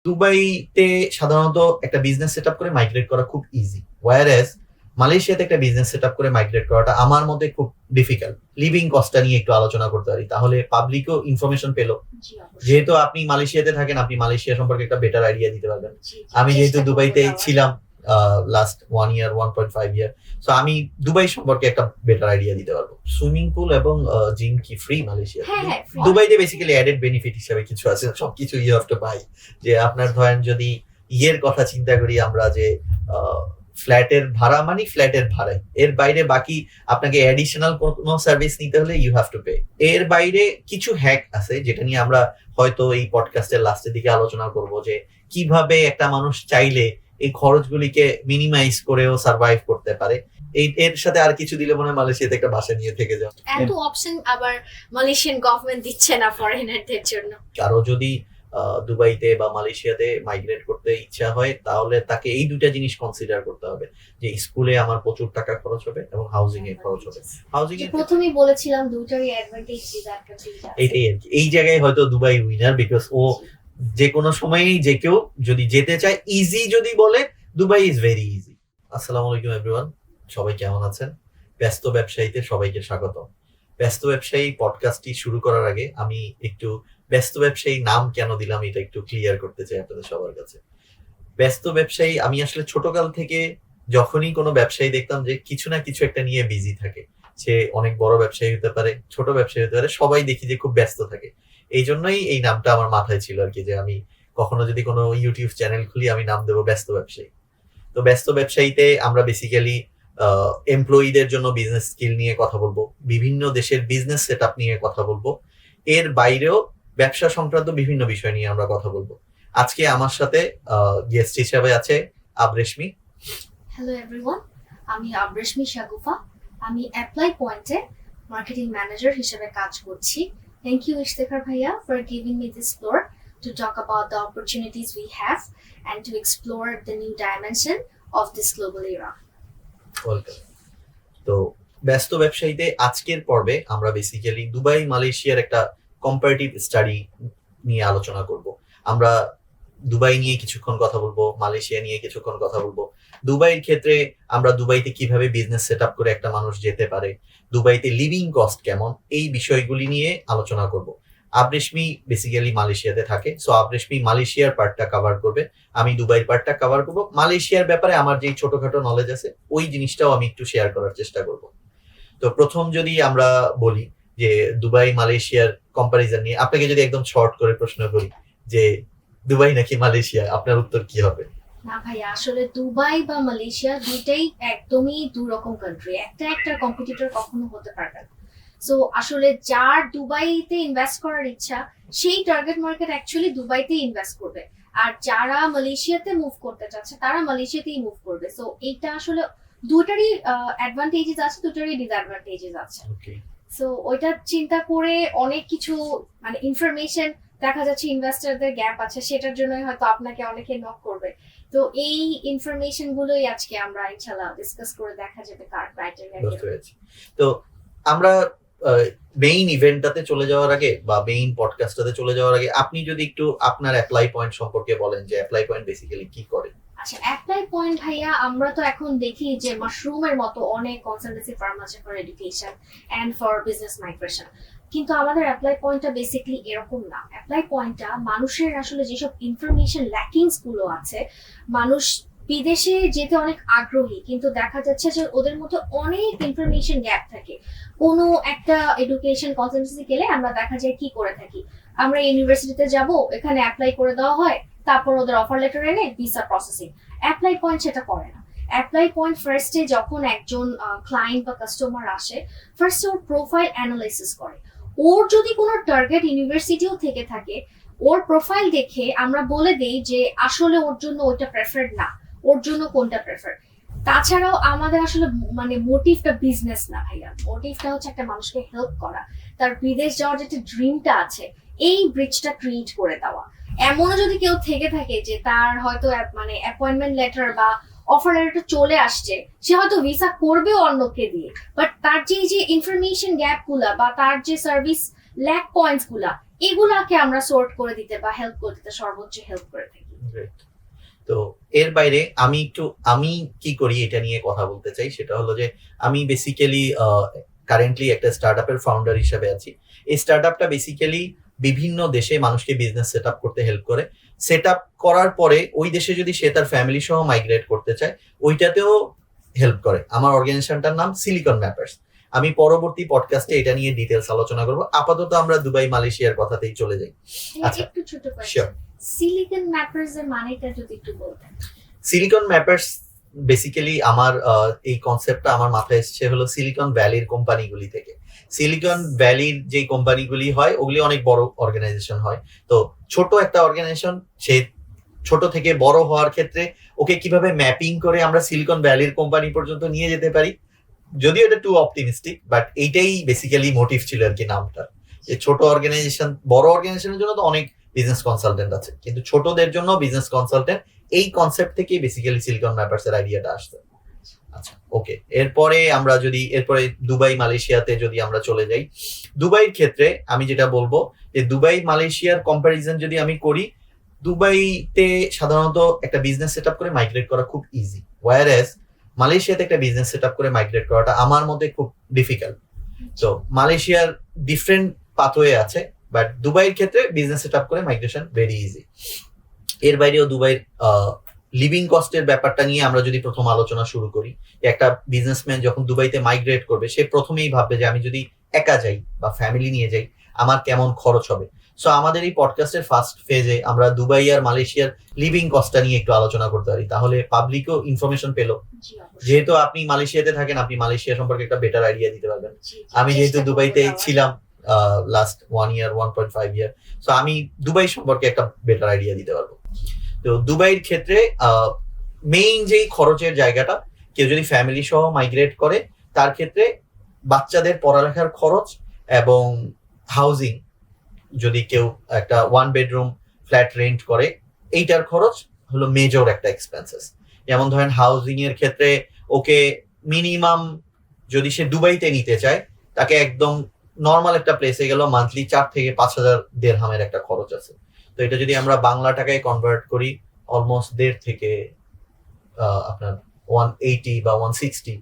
দুবাইতে সাধারণত একটা বিজনেস সেট আপ করে মাইগ্রেট করা খুব ইজি, ওয়ারএজ মালয়েশিয়াতে একটা বিজনেস সেট আপ করে মাইগ্রেট করাটা আমার মতে খুব ডিফিকাল্ট। লিভিং কস্টটা নিয়ে একটু আলোচনা করতে পারি, তাহলে পাবলিকও ইনফরমেশন পেলো। যেহেতু আপনি মালয়েশিয়াতে থাকেন, আপনি মালয়েশিয়া সম্পর্কে একটা বেটার আইডিয়া দিতে পারবেন। আমি যেহেতু দুবাইতে ছিলাম লাস্ট 1 ইয়ার 1.5 ইয়ার, সো আমি দুবাই সম্পর্কে একটা বেটার আইডিয়া দিতে পারবো। সুইমিং পুল এবং জিম কি ফ্রি মালয়েশিয়া? দুবাইতে বেসিক্যালি অ্যাডেড বেনিফিট হিসেবে কিছু আছে, সবকিছু ইউ হ্যাভ টু বাই। যে আপনার ধরেন যদি ইয়ের কথা চিন্তা করি আমরা, যে ফ্ল্যাটের ভাড়া মানে ফ্ল্যাটের ভাড়াই, এর বাইরে বাকি আপনাকে অ্যাডিশনাল কোনো সার্ভিস নিতে হলে ইউ হ্যাভ টু পে। এর বাইরে কিছু হ্যাক আছে যেটা নিয়ে আমরা হয়তো এই পডকাস্টের লাস্টের দিকে আলোচনা করব, যে কিভাবে একটা মানুষ চাইলে এই খরচগুলিকে মিনিমাইজ করেও সার্ভাইভ করতে পারে। এর সাথে আর কিছু দিলে মনে হয় মালয়েশিয়াতে একটা বাসা নিয়ে থেকে যাও। এত অপশন আবার মালয়েশিয়ান গভর্নমেন্ট দিচ্ছে না ফরেনারদের জন্য। কারো যদি দুবাইতে বা মালয়েশিয়াতে মাইগ্রেট করতে ইচ্ছা হয়, তাহলে তাকে এই দুইটা জিনিস কনসিডার করতে হবে, যে স্কুলে আমার প্রচুর টাকা খরচ হবে এবং হাউজিং এ খরচ হবে। হাউজিং এ প্রথমেই বলেছিলাম দুটোরই অ্যাডভান্টেজ ডিসঅ্যাডভান্টেজ আছে। এইটাই আর কি, এই জায়গায় হয়তো দুবাই উইনার, বিকজ ও যে কোনো সময়ই যে কেউ যদি যেতে চায়, ইজি যদি বলে, দুবাই ইজ ভেরি ইজি। আসসালামু আলাইকুম এভরিওয়ান, সবাই কেমন আছেন? ব্যস্ত ব্যবসায়ীতে সবাইকে স্বাগত। ব্যস্ত ব্যবসায়ী পডকাস্টটি শুরু করার আগে আমি একটু ব্যস্ত ব্যবসায়ী নাম কেন দিলাম এটা একটু ক্লিয়ার করতে চাই আপনাদের সবার কাছে। ব্যস্ত ব্যবসায়ী, আমি আসলে ছোটকাল থেকে যখনই কোনো ব্যবসায়ী দেখতাম যে কিছু না কিছু একটা নিয়ে বিজি থাকে, সে অনেক বড় ব্যবসায়ী হতে পারে, ছোট ব্যবসায়ী হতে পারে, সবাই দেখি যে খুব ব্যস্ত থাকে। এই জন্যই এই নামটা আমার মাথায় ছিল আর কি, যে আমি কখনো যদি কোনো ইউটিউব চ্যানেল খুলি আমি নাম দেবো ব্যস্ত ব্যবসায়ী। তো ব্যস্ত ব্যবসায়ীতে আমরা বেসিক্যালি এমপ্লয়ীদের জন্য বিজনেস স্কিল নিয়ে কথা বলবো, বিভিন্ন দেশের বিজনেস সেট আপ নিয়ে কথা বলবো, এর বাইরেও ব্যবসা সংক্রান্ত বিভিন্ন বিষয় নিয়ে আমরা কথা বলবো। আজকে আমার সাথে গেস্ট হিসেবে আছে আবরেশমি। হ্যালো এভরিওয়ান, আমি আবরেশমি শাগুফা। আমি অ্যাপ্লাই পয়েন্টে মার্কেটিং ম্যানেজার হিসেবে কাজ করছি। থ্যাংক ইউ ইশতেখার ভাইয়া for giving me this floor to talk about the opportunities we have and to explore the new dimension of this global era. Welcome. তো ব্যস্ত ব্যবসায়ীতে আজকের পর্বে আমরা বেসিক্যালি দুবাই মালয়েশিয়ার একটা কম্পারেটিভ স্টাডি নিয়ে আলোচনা করব। আমরা দুবাই নিয়ে কিছুক্ষণ কথা বলবো, মালয়েশিয়া নিয়ে কিছুক্ষণ কথা বলবো। দুবাইয়ের ক্ষেত্রে আমরা দুবাইতে কিভাবে বিজনেস সেট আপ করে একটা মানুষ যেতে পারে, দুবাইতে লিভিং কস্ট কেমন, এই বিষয়গুলি নিয়ে আলোচনা করব। আবরেশমি বেসিক্যালি মালয়েশিয়াতে থাকে, সো আবরেশমি মালয়েশিয়ার পার্টটা কভার করবে, আমি দুবাইয়ের পার্টটা কভার করবো। মালয়েশিয়ার ব্যাপারে আমার যেই ছোটখাটো নলেজ আছে ওই জিনিসটাও আমি একটু শেয়ার করার চেষ্টা করব। তো প্রথম যদি আমরা বলি যে দুবাই মালয়েশিয়ার কম্পারিজন নিয়ে, আপনাকে যদি একদম শর্ট করে প্রশ্ন করি যে দুবাই নাকি মালয়েশিয়া, আপনার উত্তর কি হবে? না ভাইয়া, আসলে দুবাই বা মালয়েশিয়া দুইটাই একদমই দু রকম কান্ট্রি, একটা কম্পিটিটর কখনো হতে পারবে না। সো আসলে যার দুবাইতে ইনভেস্ট করার ইচ্ছা, সেই টার্গেট মার্কেট অ্যাকচুয়ালি দুবাইতে ইনভেস্ট করবে, আর যারা মালয়েশিয়াতে মুভ করতে চাচ্ছে তারা মালয়েশিয়াতেই মুভ করবে। সো এইটা আসলে দুটারই অ্যাডভান্টেজেস আছে, দুটারই ডিসঅ্যাডভান্টেজেস আছে। সো ওইটা চিন্তা করে অনেক কিছু মানে ইনফরমেশন দেখা যাচ্ছে ইনভেস্টরদের গ্যাপ আছে, সেটার জন্যই হয়তো আপনাকে অনেকে নক করবে। তো এই ইনফরমেশন গুলোই আজকে আমরা ইনশাআল্লাহ ডিসকাস করে দেখা যাবে কার ক্রাইটেরিয়া। তো আমরা মেইন ইভেন্টটাতে চলে যাওয়ার আগে বা মেইন পডকাস্টটাতে চলে যাওয়ার আগে আপনি যদি একটু আপনার অ্যাপ্লাই পয়েন্ট সম্পর্কে বলেন, যে অ্যাপ্লাই পয়েন্ট বেসিক্যালি কি করে। আচ্ছা, অ্যাপ্লাই পয়েন্ট ভাইয়া, আমরা তো এখন দেখি যে মাশরুমের মতো অনেক কনসালটেন্সি ফার্ম আছে for education and for business migration, কিন্তু আমাদের অ্যাপ্লাই পয়েন্টটা বেসিক্যালি এরকম না। অ্যাপ্লাই পয়েন্টটা মানুষের আসলে যেসব ইনফরমেশন ল্যাকিংস গুলো আছে, মানুষ বিদেশে যেতে অনেক আগ্রহী কিন্তু দেখা যাচ্ছে যে ওদের মধ্যে অনেক ইনফরমেশন গ্যাপ থাকে। কোনো একটা এডুকেশন কনসালটেন্সি গেলে আমরা দেখা যায় কি করে থাকি, আমরা ইউনিভার্সিটিতে যাব, এখানে অ্যাপ্লাই করে দেওয়া হয়, তারপর ওদের অফার লেটার এনে ভিসা প্রসেসিং। অ্যাপ্লাই পয়েন্ট সেটা করে না। অ্যাপ্লাই পয়েন্ট ফার্স্টে যখন একজন ক্লায়েন্ট বা কাস্টমার আসে, ফার্স্টে ওর প্রোফাইল অ্যানালাইসিস করে। ওর যদি কোনো টার্গেট ইউনিভার্সিটিও থেকে থাকে, ওর প্রোফাইল দেখে আমরা বলে দেই যে আসলে ওর জন্য ওইটা প্রেফার্ড না, ওর জন্য কোনটা প্রেফার। তাছাড়াও আমাদের আসলে মানে মোটিভটা বিজনেস না ভাইয়া, মোটিভটা হচ্ছে একটা মানুষকে হেল্প করা, তার বিদেশ যাওয়ার যে ড্রিমটা আছে এই ব্রিজটা ক্রিয়েট করে দেওয়া। এমনও যদি কেউ থেকে থাকে যে তার হয়তো মানে অ্যাপয়েন্টমেন্ট লেটার বা অফার লেটার চলে আসছে, সে হয়তো ভিসা করবেও অন্যকে দিয়ে, বাট তার যে ইনফরমেশন গ্যাপ গুলা বা তার যে সার্ভিস ল্যাক পয়েন্টস গুলা, এগুলাকে আমরা সর্ট করে দিতে বা হেল্প করে দিতে সর্বোচ্চ হেল্প করে থাকি। Great. তো এর বাইরে আমি কি করি এটা নিয়ে কথা বলতে চাই, সেটা হলো যে আমি বেসিক্যালি কারেন্টলি একটা স্টার্টআপের ফাউন্ডার হিসেবে আছি। এই স্টার্টআপটা বেসিক্যালি বিভিন্ন দেশে মানুষকে বিজনেস সেট আপ করতে হেল্প করে। সেট আপ করার পরে ওই দেশে যদি সে তার ফ্যামিলি সহ মাইগ্রেট করতে চায়, ওইটাতেও হেল্প করে। আমার অর্গানাইজেশনটার নাম সিলিকন ম্যাপার্স। আমি পরবর্তী পডকাস্টে এটা নিয়ে ডিটেলস আলোচনা করব। আপাতত আমরা দুবাই মালয়েশিয়ার কথাতেই চলে যাই। আচ্ছা, একটু ছোট Sure. কোয়েশ্চেন, সিলিকন ম্যাপার্স এর মানেটা যদি একটু বলতেন। সিলিকন ম্যাপার্স বেসিক্যালি আমার এই কনসেপ্টটা আমার মাথায় এসেছে হলো সিলিকন ভ্যালির কোম্পানিগুলি থেকে। সিলিকন ভ্যালির যে কোম্পানিগুলি হয় ওগুলি অনেক বড় অর্গানাইজেশন হয়। তো ছোট একটা অর্গানাইজেশন, সে ছোট থেকে বড় হওয়ার ক্ষেত্রে ওকে কিভাবে ম্যাপিং করে আমরা সিলিকন ভ্যালির কোম্পানি পর্যন্ত নিয়ে যেতে পারি। যদিও এটা টু অপটিমিস্টিক, বাট এইটাই বেসিক্যালি মোটিভ ছিল আর কি নামটা। যে ছোট অর্গানাইজেশন, বড় অর্গানাইজেশনের জন্য তো অনেক বিজনেস কনসালটেন্ট আছে, কিন্তু ছোটদের জন্য বিজনেস কনসালটেন্ট, এই কনসেপ্ট থেকেই বেসিক্যালি সিলিকন ম্যাপার্স এর আইডিয়াটা আসছে। আচ্ছা, ওকে। এরপরে দুবাই মালয়েশিয়াতে যদি আমরা চলে যাই, দুবাইয়ের ক্ষেত্রে আমি যেটা বলবো যে দুবাই মালয়েশিয়ার কম্প্যারিজন যদি আমি করি, দুবাইতে সাধারণত একটা বিজনেস সেট আপ করে মাইগ্রেট করা খুব ইজি, ওয়ারএস মালয়েশিয়াতে একটা বিজনেস সেট আপ করে মাইগ্রেট করাটা আমার মতে খুব ডিফিকাল্ট। তো মালয়েশিয়ার ডিফারেন্ট পাথওয়ে আছে, বাট দুবাইয়ের ক্ষেত্রে বিজনেস সেট আপ করে মাইগ্রেশন ভেরি ইজি। এর বাইরেও দুবাইয়ের লিভিং কস্টের ব্যাপারটা নিয়ে আমরা যদি প্রথম আলোচনা শুরু করি, একটা বিজনেসম্যান যখন দুবাইতে মাইগ্রেট করবে, সে প্রথমেই ভাববে যে আমি যদি একা যাই বা ফ্যামিলি নিয়ে যাই আমার কেমন খরচ হবে। সো আমাদের এই পডকাস্টের ফার্স্ট ফেজে আমরা দুবাই আর মালয়েশিয়ার লিভিং কস্টটা নিয়ে একটু আলোচনা করতে পারি, তাহলে পাবলিকও ইনফরমেশন পেলো। জি, অবশ্যই। যেহেতু আপনি মালয়েশিয়াতে থাকেন, আপনি মালয়েশিয়া সম্পর্কে একটা বেটার আইডিয়া দিতে পারবেন। জি, জি, আমি যেহেতু চেষ্টা করবো দুবাইতে দেওয়ার। ছিলাম লাস্ট 1.5 ইয়ার, সো আমি দুবাই সম্পর্কে একটা বেটার আইডিয়া দিতে পারবো। তো দুবাইয়ের ক্ষেত্রে মেইন যেই খরচের জায়গাটা, কেউ যদি ফ্যামিলি সহ মাইগ্রেট করে তার ক্ষেত্রে বাচ্চাদের পড়ালেখার খরচ এবং হাউজিং, যদি কেউ একটা 1 বেডরুম ফ্ল্যাট রেন্ট করে, এইটার খরচ হলো মেজর একটা এক্সপেন্সেস। যেমন ধরেন হাউজিং এর ক্ষেত্রে ওকে মিনিমাম, যদি সে দুবাইতে নিতে চায়, তাকে একদম নর্মাল একটা প্লেসে গেল মান্থলি 4 থেকে 5,000 দিরহামের একটা খরচ আছে। তো এটা যদি আমরা বাংলা টাকায় কনভার্ট করি, অলমোস্ট 1.5 থেকে আপনার 180 বা 160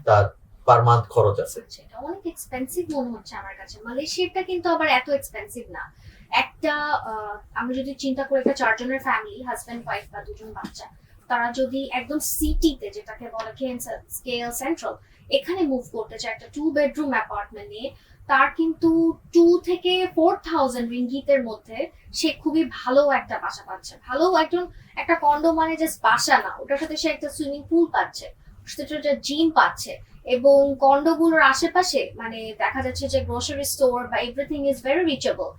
তার পার মান্থ খরচ আছে। আচ্ছা, এটা অনেক এক্সপেন্সিভ মনে হচ্ছে আমার কাছে। মালয়েশিয়াটা কিন্তু আবার এত এক্সপেন্সিভ না। একটা আমরা যদি চিন্তা করি, একটা 4 জনের ফ্যামিলি, হাজবেন্ড ওয়াইফ বা 2 জন বাচ্চা, তারা যদি একদম সিটিতে, যেটাকে বলে স্কেল সেন্ট্রাল, এখানে মুভ করতে চায় একটা 2 বেডরুম অ্যাপার্টমেন্ট নিয়ে, তার কিন্তু 2 থেকে 4,000 রিঙ্গিতের মধ্যে সে খুবই ভালো একটা বাসা পাচ্ছে। ভালো একটা কন্ডো মানে জাস্ট বাসা না, ওটার সাথে সে একটা সুইমিং পুল পাচ্ছে, সেটা একটা জিম পাচ্ছে, এবং কন্ডোগুলোর আশেপাশে মানে দেখা যাচ্ছে যে গ্রোসারি স্টোর বা everything is very reachable.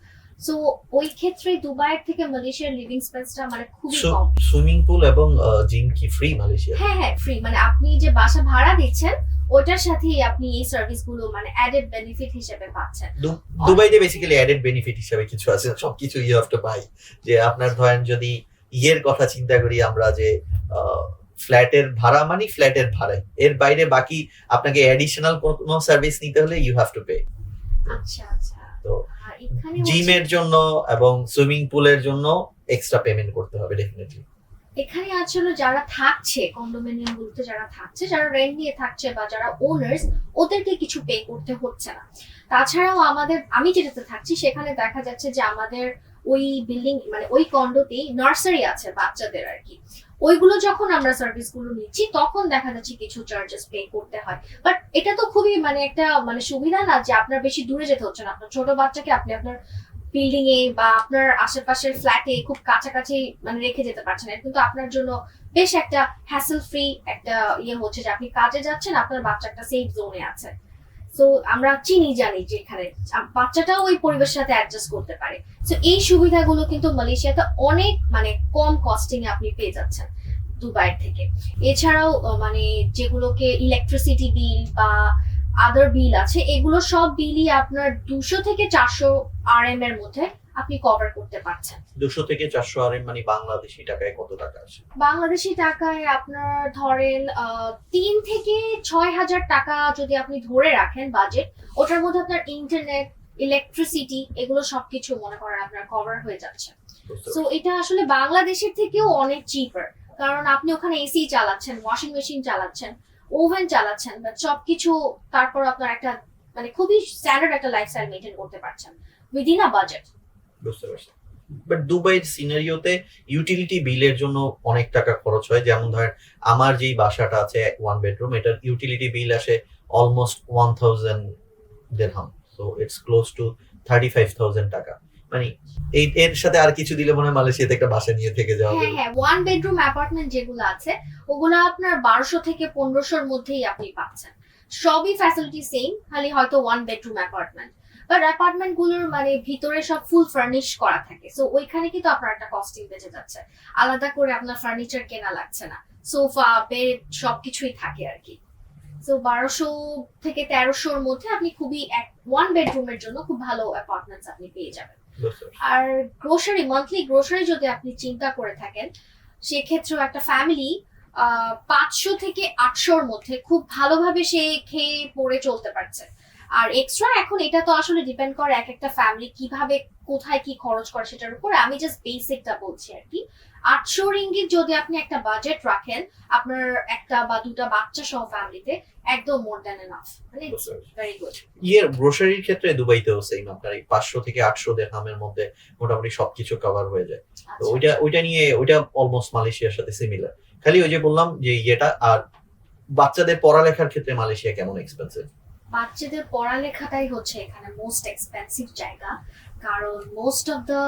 So ওই ক্ষেত্রে দুবাইয়ের থেকে মালয়েশিয়ার লিভিং এক্সপেন্সটা মানে খুবই কম। সুইমিং পুল এবং জিম কি ফ্রি মালয়েশিয়া? হ্যাঁ হ্যাঁ, ফ্রি। মানে আপনি যে বাসা ভাড়া দিচ্ছেন ওটার সাথেই আপনি এই সার্ভিসগুলো মানে অ্যাডেড বেনিফিট হিসেবে পাচ্ছেন। দুবাইতে বেসিক্যালি অ্যাডেড বেনিফিট হিসেবে কিছু আছে, সবকিছু ইউ হ্যাভ টু বাই। যে আপনার ধরেন যদি ইয়ের কথা চিন্তা করি আমরা, যে ফ্ল্যাটের ভাড়া মানে ফ্ল্যাটের ভাড়াই, এর বাইরে বাকি আপনাকে অ্যাডিশনাল কোনো সার্ভিস নিতে হলে ইউ হ্যাভ টু পে। আচ্ছা আচ্ছা। তো আর এখানে জিমের জন্য এবং সুইমিং পুলের জন্য এক্সট্রা পেমেন্ট করতে হবে ডেফিনেটলি। এখানে আসলে যারা থাকছে কন্ডোমিনিয়াম গুলোতে, যারা থাকছে, যারা রেন্ট নিয়ে থাকছে বা যারা ওনার্স, ওদেরকে কিছু পে করতে হচ্ছে না। তাছাড়াও আমি যেটাতে থাকছি সেখানে দেখা যাচ্ছে যে আমাদের ওই বিল্ডিং মানে ওই কন্ডোতেই নার্সারি আছে বাচ্চাদের আর কি। ওইগুলো যখন আমরা সার্ভিস গুলো নিচ্ছি তখন দেখা যাচ্ছে কিছু চার্জেস পে করতে হয়। বাট এটা তো খুবই মানে একটা মানে সুবিধা না যে আপনার বেশি দূরে যেতে হচ্ছে না। আপনার ছোট বাচ্চাকে আপনি আপনার বিল্ডিং এ বা আপনার আশেপাশের ফ্ল্যাটে খুব কাছাকাছি মানে রেখে যেতে পারছেন। এটা কিন্তু আপনার জন্য বেশ একটা হ্যাসেল ফ্রি একটা হচ্ছে যে আপনি কাজে যাচ্ছেন, আপনার বাচ্চা একটা সেফ জোনে আছে। সো আমরা জানি যে এখানে বাচ্চাটাও ওই পরিবেশের সাথে অ্যাডজাস্ট করতে পারে। সো এই সুবিধাগুলো কিন্তু মালয়েশিয়াতে অনেক মানে কম কস্টিং এ আপনি পেয়ে যাচ্ছেন দুবাইয়ের থেকে। এছাড়াও মানে যেগুলোকে ইলেকট্রিসিটি বিল বা আদার বিল আছে, এগুলো সব বিলই আপনার 200 থেকে 400 RM এর মধ্যে আপনি কভার করতে পারছেন। 200 থেকে 400 RM মানে বাংলাদেশি টাকায় কত টাকা আসে? বাংলাদেশি টাকায় আপনার ধরেন 3 থেকে 6,000 টাকা যদি আপনি ধরে রাখেন বাজেট, ওটার মধ্যে আপনার ইন্টারনেট, ইলেকট্রিসিটি, এগুলো সবকিছু মনে করেন আপনার কভার হয়ে যাচ্ছে। সো এটা আসলে বাংলাদেশের থেকেও অনেক চিপার, কারণ আপনি ওখানে এসি চালাচ্ছেন, ওয়াশিং মেশিন চালাচ্ছেন, ওভেন চালাচ্ছেন, বাট সবকিছু তারপর আপনার একটা মানে খুবই স্ট্যান্ডার্ড একটা লাইফস্টাইল মেনটেন করতে পারছেন উইদিন আ বাজেট। বুঝতে পারছি। বাট দুবাইয়ের সিনারিওতে ইউটিলিটি বিলের জন্য অনেক টাকা খরচ হয়। যেমন ধরেন আমার যেই বাসাটা আছে 1 বেডরুম, এটার ইউটিলিটি বিল আসে almost 1000 dirham, so it's close two 35000 টাকা। মানে এর সাথে আর কিছু দিলে মনে হয় মালয়েশিয়াতে একটা বাসা নিয়ে থেকে যাওয়া হ্যাঁ যাবে। হ্যাঁ, ওয়ান বেডরুম অ্যাপার্টমেন্ট যেগুলো আছে ওগুলো আপনার 1200 থেকে 1500-র মধ্যেই আপনি পাচ্ছেন। সবই ফ্যাসিলিটি সেম, খালি হয়তো one bedroom apartment, but apartment গুলোর মানে ভিতরে সব ফুল ফার্নিশ করা থাকে, সো ওইখানে কিন্তু আপনার একটা কস্টিং বেঁচে যাচ্ছে, আলাদা করে আপনার ফার্নিচার কেনা লাগছে না, সোফা বেড সবকিছুই থাকে আর কি। সো 1200 থেকে 1300-র মধ্যে আপনি খুবই ওয়ান বেডরুমের জন্য খুব ভালো অ্যাপার্টমেন্টস আপনি পেয়ে যাবেন। বুঝতে পারছি। আর গ্রোসারি, মান্থলি গ্রোসারি যদি আপনি চিন্তা করে থাকেন, সেক্ষেত্রেও একটা ফ্যামিলি 500 থেকে 800-র মধ্যে খুব ভালোভাবে সে খেয়ে পড়ে চলতে পারছে। আর এক্সট্রা এখন এটা তো আসলে ডিপেন্ড করে এক একটা ফ্যামিলি কিভাবে কোথায় কি খরচ করে সেটার উপর, আমি জাস্ট বেসিকটা বলছি আর কি। 800 রিঙ্গিত যদি আপনি একটা বাজেট রাখেন আপনার একটা বা দুটা বাচ্চা সহ ফ্যামিলিতে, একদম মোর দ্যান এনাফ, মানে বুঝতে পারছি। Very good. গ্রোসারির ক্ষেত্রে দুবাইতেও সেম, আপনার এই 500 থেকে 800 দিরহামের মধ্যে মোটামুটি সবকিছু কভার হয়ে যায়। তো ওইটা নিয়ে ওইটা অলমোস্ট মালয়েশিয়ার সাথে সিমিলার। খালি ওই যে বললাম যে ইয়েটা, আর বাচ্চাদের পড়ালেখার ক্ষেত্রে মালয়েশিয়া কেমন এক্সপেন্সিভ? বাচ্চাদের পড়ালেখাটাই হচ্ছে এখানে মোস্ট এক্সপেন্সিভ জায়গা, কারণ মোস্ট অফ দ্য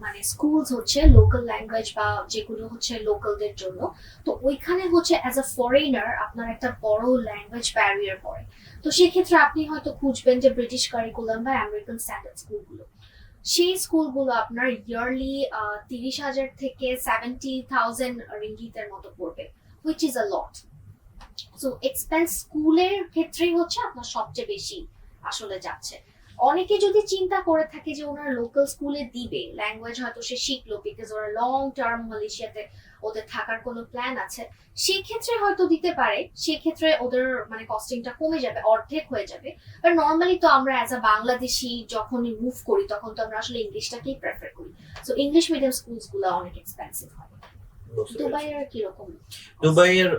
মানে স্কুলস হচ্ছে লোকাল ল্যাঙ্গুয়েজ বা যেগুলো হচ্ছে লোকালদের জন্য, তো ওইখানে হচ্ছে অ্যাজ আ ফরেনার আপনার একটা বড় ল্যাঙ্গুয়েজ ব্যারিয়ার পড়ে। তো সেক্ষেত্রে আপনি হয়তো খুঁজবেন যে ব্রিটিশ কারিকুলাম বা আমেরিকান স্ট্যান্ডার্ড স্কুলগুলো, সেই স্কুলগুলো আপনার ইয়ারলি 30,000 থেকে 70,000 রিঙ্গিতের মতো পড়বে, which is a lot. So expense স্কুলের ক্ষেত্রেই হচ্ছে আপনার সবচেয়ে বেশি আসলে যাচ্ছে। অনেকে যদি চিন্তা করে থাকে যে ওনার লোকাল স্কুলে দিবে, ল্যাঙ্গুয়েজ হয়তো সে শিখলো বিকজ ওরা লং টার্ম মালয়েশিয়াতে ওদের থাকার কোনো প্ল্যান আছে, সেক্ষেত্রে হয়তো দিতে পারে, সেক্ষেত্রে ওদের মানে কস্টিংটা কমে যাবে, অর্ধেক হয়ে যাবে। বাট নর্মালি তো আমরা অ্যাজ আ বাংলাদেশি যখনই মুভ করি তখন তো আমরা আসলে ইংলিশটাকেই প্রেফার করি, সো ইংলিশ মিডিয়াম স্কুলস গুলো অনেক এক্সপেন্সিভ হয়। দুবাইয়ের আর কিরকম? দুবাইয়ের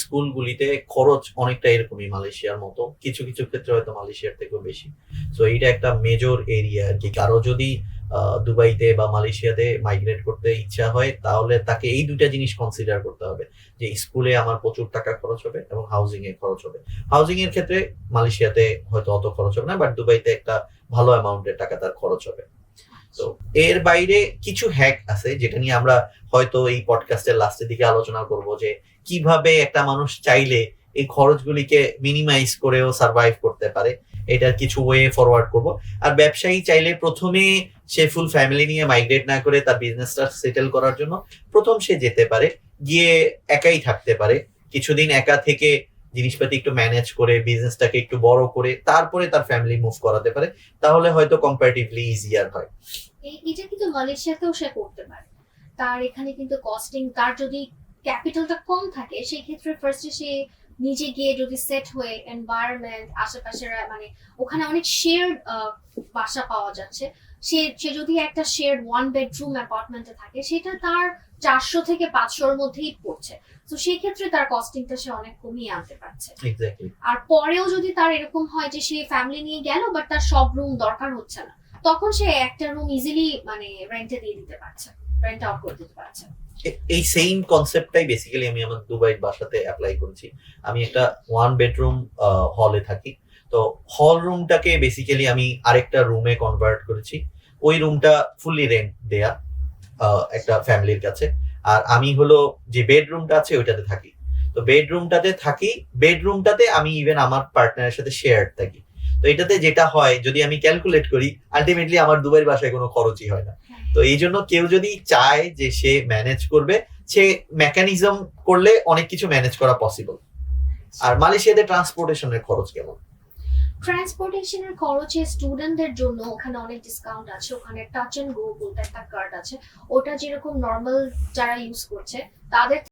স্কুলগুলিতে খরচ অনেকটা এরকমই মালয়েশিয়ার মতো, কিছু কিছু ক্ষেত্রে হয়তো মালয়েশিয়ার থেকেও বেশি। সো এইটা একটা মেজর এরিয়া আর কি। কারো যদি দুবাইতে বা মালয়েশিয়াতে মাইগ্রেট করতে ইচ্ছা হয় তাহলে তাকে এই দুইটা জিনিস কনসিডার করতে হবে, যে স্কুলে আমার প্রচুর টাকা খরচ হবে এবং হাউজিং এ খরচ হবে। হাউজিং এর ক্ষেত্রে মালয়েশিয়াতে হয়তো অত খরচ হবে না, বাট দুবাইতে একটা ভালো অ্যামাউন্টের টাকা তার খরচ হবে। তো এর বাইরে কিছু হ্যাক আছে যেটা নিয়ে আমরা হয়তো এই পডকাস্টের লাস্টের দিকে আলোচনা করব, যে কিভাবে একটা মানুষ চাইলে এই খরচগুলিকে মিনিমাইজ করেও সার্ভাইভ করতে পারে, এটার কিছু ওয়ে ফরওয়ার্ড করব। আর ব্যবসায়ী চাইলে প্রথমে সে ফুল ফ্যামিলি নিয়ে মাইগ্রেট না করে তার বিজনেসটা সেটেল করার জন্য প্রথম সে যেতে পারে, গিয়ে একাই থাকতে পারে, কিছুদিন একা থেকে জিনিসপাতি একটু ম্যানেজ করে বিজনেসটাকে একটু বড় করে তারপরে তার ফ্যামিলি মুভ করাতে পারে, তাহলে হয়তো কম্পারেটিভলি ইজিয়ার হয়। এটা কিন্তু মালয়েশিয়াতেও সে করতে পারে। তার এখানে কিন্তু কস্টিং, তার যদি ক্যাপিটালটা কম থাকে সেই ক্ষেত্রে ফার্স্টে সে নিজে গিয়ে যদি সেট হয়ে এনভায়রনমেন্ট আশেপাশের মানে ওখানে অনেক শেয়ার্ড বাসা পাওয়া যাচ্ছে, সে যদি একটা শেয়ার্ড ওয়ান বেডরুম অ্যাপার্টমেন্টে থাকে সেটা তার 400 থেকে 500-র মধ্যেই পড়ছে, তো সেই ক্ষেত্রে তার কস্টিংটা সে অনেক কমিয়ে আনতে পারছে। এক্স্যাক্টলি। আর পরেও যদি তার এরকম হয় যে সে ফ্যামিলি নিয়ে গেল বাট তার সব রুম দরকার হচ্ছে না, তখন সে একটা রুম ইজিলি মানে রেন্টে দিয়ে দিতে পারছে, রেন্ট আউট করে দিতে পারছে। এই সেম কনসেপ্টটাই বেসিক্যালি আমি আমার দুবাইয়ের বাসাতে অ্যাপ্লাই করেছি। আমি একটা 1 বেডরুম হলে থাকি, তো হল রুমটাকে বেসিক্যালি আমি আরেকটা রুমে কনভার্ট করেছি। ওই রুমটা ফুললি রেন্ট দেয়া একটা ফ্যামিলির কাছে, আর আমি হলো যে বেডরুমটা আছে ওইটাতে থাকি। তো বেডরুমটাতে আমি ইভেন আমার পার্টনারের সাথে শেয়ার থাকি। তো এটাতে যেটা হয় যদি আমি ক্যালকুলেট করি, আলটিমেটলি আমার দুবাইয়ের বাসায় কোনো খরচই হয় না। তো এই জন্য কেউ যদি চায় যে সে ম্যানেজ করবে, সে মেকানিজম করলে অনেক কিছু ম্যানেজ করা পসিবল। আর মালয়েশিয়াতে ট্রান্সপোর্টেশনের খরচ কেমন? ট্রান্সপোর্টেশনের খরচে স্টুডেন্টদের জন্য ওখানে অনেক ডিসকাউন্ট আছে, ওখানে টাচ এন্ড গো বলতে একটা কার্ড আছে, ওটা যেরকম নর্মাল যারা ইউজ করছে তাদের